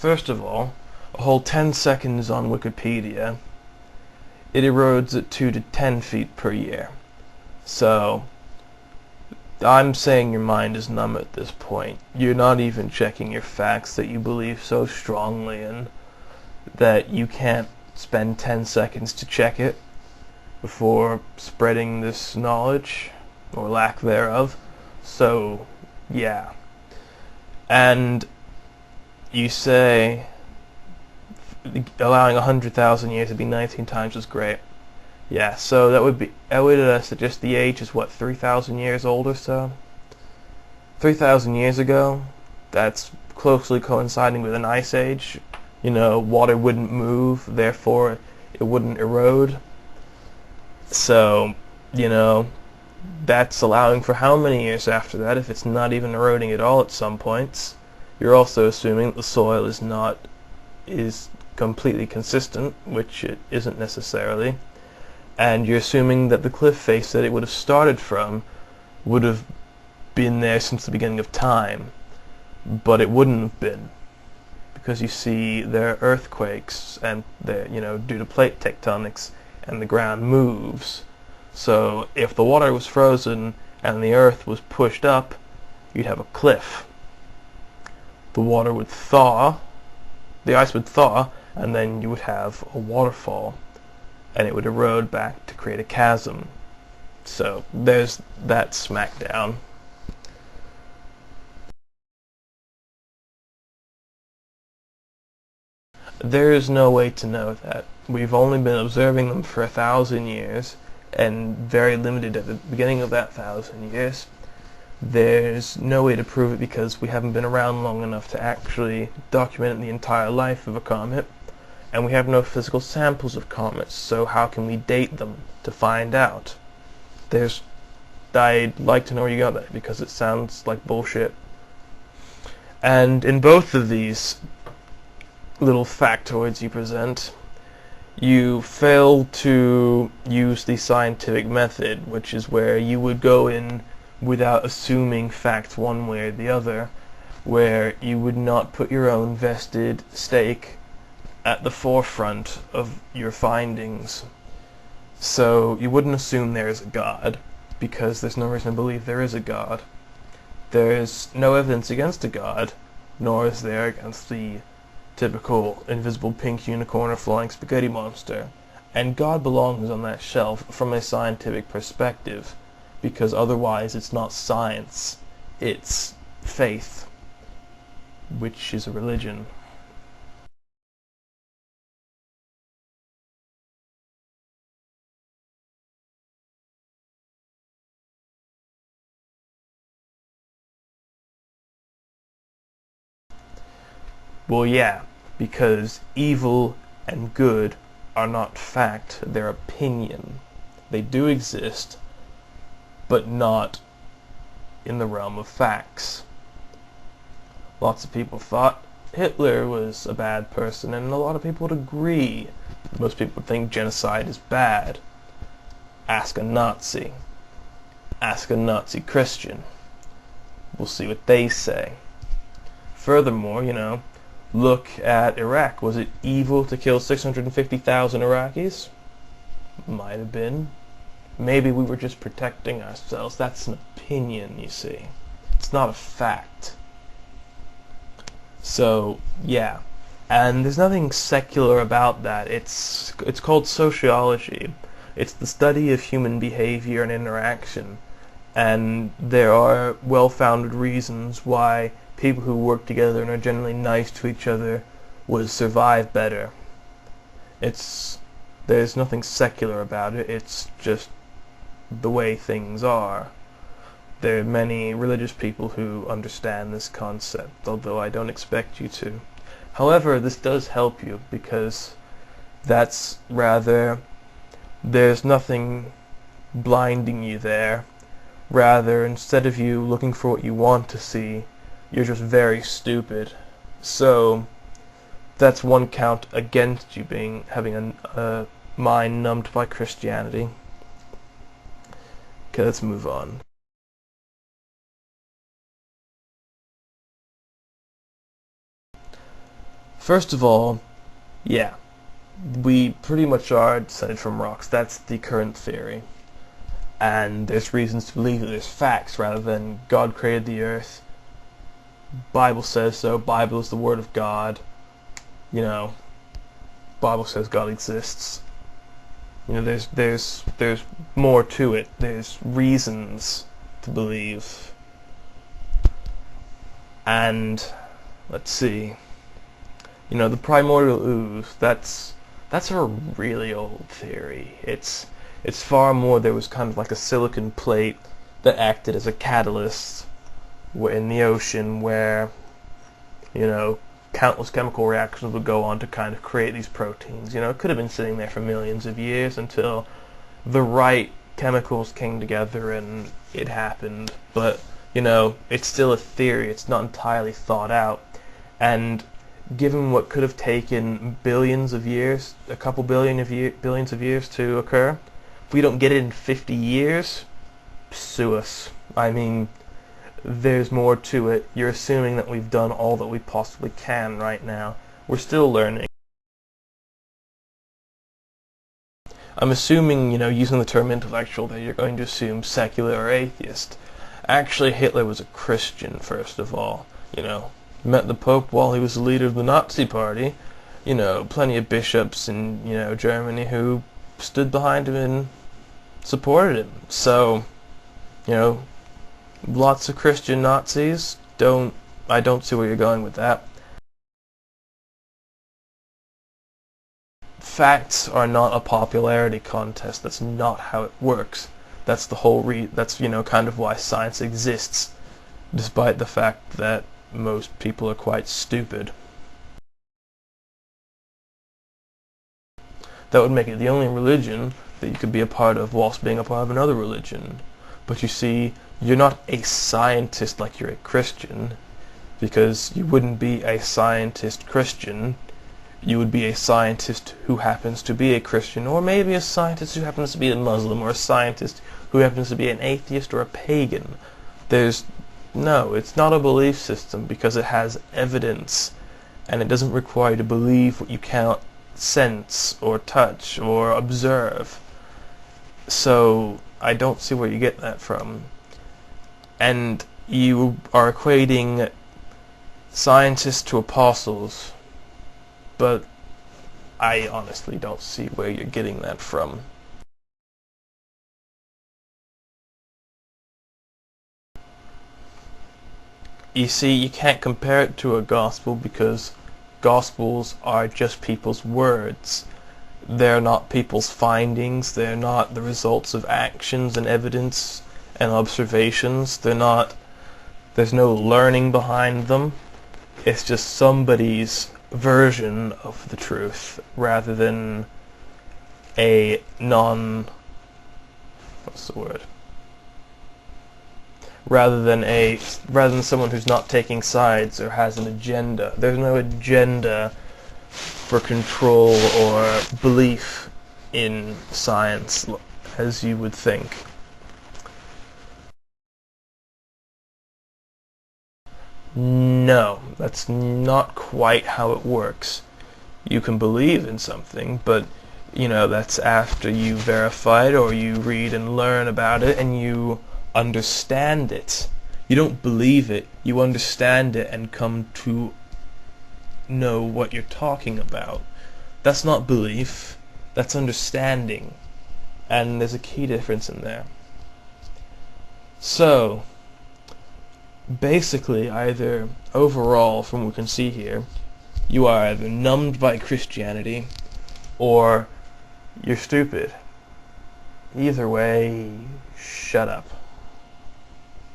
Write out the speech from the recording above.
First of all, a whole 10 seconds on Wikipedia, it erodes at 2 to 10 feet per year. So, I'm saying your mind is numb at this point. You're not even checking your facts that you believe so strongly in that you can't spend 10 seconds to check it before spreading this knowledge, or lack thereof. So, yeah. And you say allowing 100,000 years to be 19 times as great. Yeah, so that would suggest the age is what, 3,000 years old or so? 3,000 years ago, that's closely coinciding with an ice age. You know, water wouldn't move, therefore it wouldn't erode. So, you know, that's allowing for how many years after that if it's not even eroding at all at some points? You're also assuming that the soil is completely consistent, which it isn't necessarily. And you're assuming that the cliff face that it would have started from would have been there since the beginning of time. But it wouldn't have been. Because you see, there are earthquakes, and due to plate tectonics, and the ground moves. So if the water was frozen and the earth was pushed up, you'd have a cliff. The water would thaw, the ice would thaw, and then you would have a waterfall, and it would erode back to create a chasm. So there's that smackdown. There is no way to know that. We've only been observing them for 1,000 years, and very limited at the beginning of that 1,000 years. There's no way to prove it because we haven't been around long enough to actually document the entire life of a comet, and we have no physical samples of comets, so how can we date them to find out? I'd like to know where you got that, because it sounds like bullshit. And in both of these little factoids you present, you fail to use the scientific method, which is where you would go in without assuming facts one way or the other, where you would not put your own vested stake at the forefront of your findings. So you wouldn't assume there is a God, because there's no reason to believe there is a God. There is no evidence against a God, nor is there against the typical invisible pink unicorn or flying spaghetti monster. And God belongs on that shelf from a scientific perspective, because otherwise it's not science, it's faith, which is a religion. Well, yeah, because evil and good are not fact, they're opinion. They do exist, but not in the realm of facts. Lots of people thought Hitler was a bad person, and a lot of people would agree. Most people would think genocide is bad. Ask a Nazi. Ask a Nazi Christian. We'll see what they say. Furthermore, look at Iraq. Was it evil to kill 650,000 Iraqis? Might have been. Maybe we were just protecting ourselves. That's an opinion, you see. It's not a fact. So, yeah. And there's nothing secular about that. It's called sociology. It's the study of human behavior and interaction. And there are well-founded reasons why people who work together and are generally nice to each other would survive better. There's nothing secular about it, it's just the way things are. There are many religious people who understand this concept, although I don't expect you to. However, this does help you, because there's nothing blinding you there. Rather, instead of you looking for what you want to see, you're just very stupid. So that's one count against you having a mind numbed by Christianity. Okay, let's move on. First of all, yeah, we pretty much are descended from rocks. That's the current theory. And there's reasons to believe that there's facts rather than God created the earth. Bible says so. Bible is the word of God. You know, Bible says God exists. You know, there's more to it. There's reasons to believe. And let's see. You know, the primordial ooze, that's a really old theory. It's far more, there was kind of like a silicon plate that acted as a catalyst in the ocean where, you know, countless chemical reactions would go on to kind of create these proteins. You know, it could have been sitting there for millions of years until the right chemicals came together and it happened. But, you know, it's still a theory. It's not entirely thought out. And given what could have taken billions of years, a couple billions of years to occur, if we don't get it in 50 years, sue us. I mean, there's more to it. You're assuming that we've done all that we possibly can right now. We're still learning. I'm assuming, you know, using the term intellectual, that you're going to assume secular or atheist. Actually, Hitler was a Christian, first of all. You know, met the Pope while he was the leader of the Nazi Party. You know, plenty of bishops in, you know, Germany who stood behind him and supported him. So, you know, lots of Christian Nazis. I don't see where you're going with that. Facts are not a popularity contest. That's not how it works. That's the whole that's, you know, kind of why science exists, despite the fact that most people are quite stupid. That would make it the only religion that you could be a part of whilst being a part of another religion. But you see, you're not a scientist like you're a Christian, because you wouldn't be a scientist Christian. You would be a scientist who happens to be a Christian, or maybe a scientist who happens to be a Muslim, or a scientist who happens to be an atheist or a pagan. No, it's not a belief system because it has evidence, and it doesn't require you to believe what you cannot sense or touch or observe. So I don't see where you get that from. And you are equating scientists to apostles, but I honestly don't see where you're getting that from. You see, you can't compare it to a gospel because gospels are just people's words. They're not people's findings. They're not the results of actions and evidence and observations. There's no learning behind them. It's just somebody's version of the truth rather than a rather than someone who's not taking sides or has an agenda. There's no agenda for control or belief in science as you would think. No, that's not quite how it works. You can believe in something, but, you know, that's after you verify it or you read and learn about it and you understand it. You don't believe it, you understand it and come to know what you're talking about. That's not belief, that's understanding. And there's a key difference in there. So, basically, either overall, from what we can see here, you are either numbed by Christianity or you're stupid. Either way, shut up.